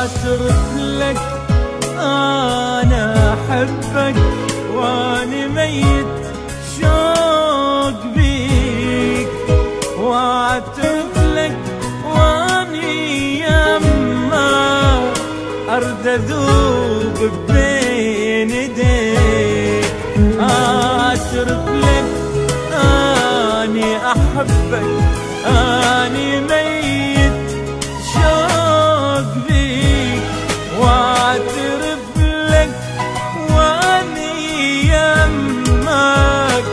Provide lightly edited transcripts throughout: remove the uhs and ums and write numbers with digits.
اعترف لك انا احبك واني ميت شوق بيك، واعترف لك واني يما ارد اذوب بين يديك. اعترف لك اني احبك اني ميت شوق بيك، واعترف لك واني يمك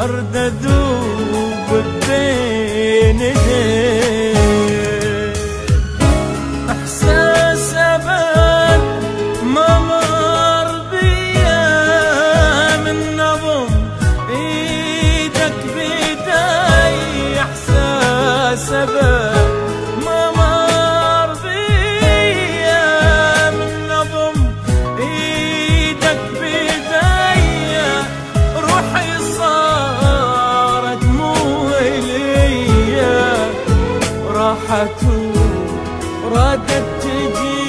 ارد اذوب بين يديك. احساس ابد ما مر بيا من نظم ايدك بيدي، احساس ابد ما مر بيا من نظم ايدك بيدي، روحي صارت مو الي راحت وردت تجي